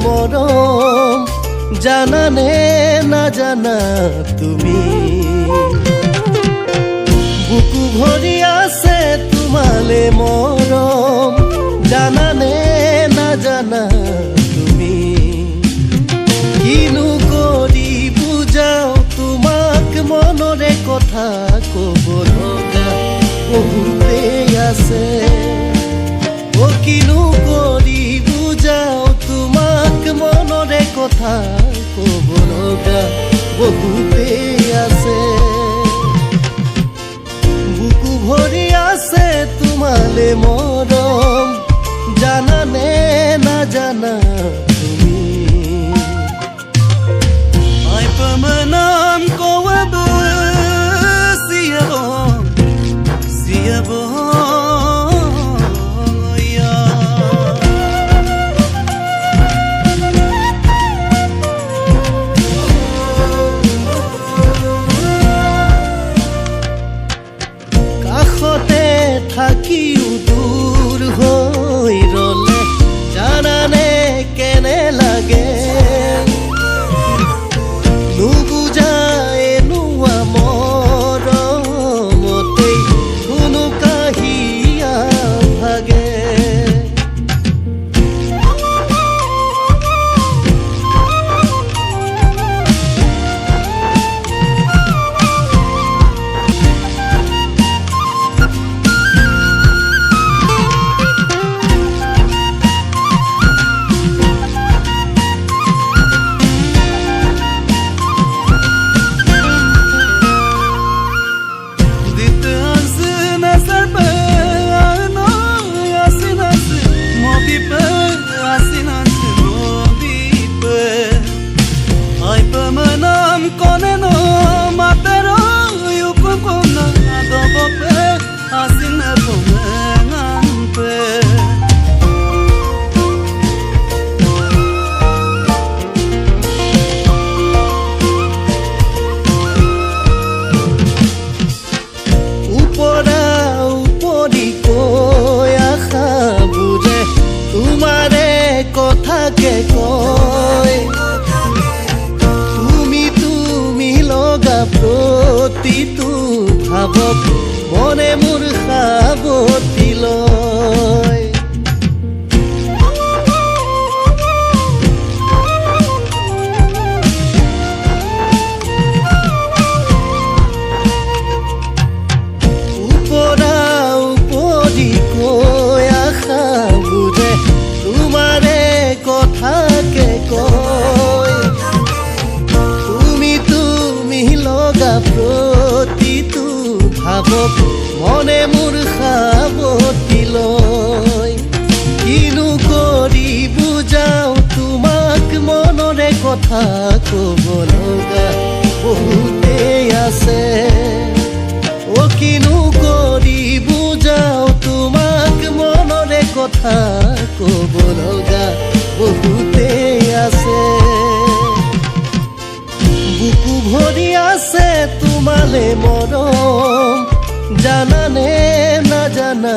মরম জানানে না জানা তুমি বুকু ভরি আছে তোমালে মরম জানানে না জানা তুমি কিনু করি বুঝাও তোমাক মনরে কথা কব লগা বহুতে আছে ও কিনু করি বুঝাও তোমাক মনরে কথা কব লগা বহুতে আছে বুকু ভরি আছে তোমালে মরম জানানে না জানা তুমি Ai pemenang kowe siabo ya কাষতে থাকিও দূৰ হৈ ৰলে জানানে কেনে লাগে নুবুজাই নোৱা মৰমতেই কোনো কাহিয়া ভাগে কথাকে কয় তুমি লগা প্ৰতিটো ভাৱক মনে মোৰ সাৱতি লয় উপৰা উপৰি কৈ আশা বুজে তোমাৰে কথাকে কয় তুমি লগা প্ৰতিটো ভাৱক মনে মোৰ সাৱতি লয় কিনো কৰি বুজাও তোমাক মনৰে কথা কব লগা বহুতেই আছে ও কিনো কৰি বুজাও তোমাক মনৰে কথা কব লগা বহুতেই আছে বুকু ভৰি আছে তোমালে মৰম জানানে না জানা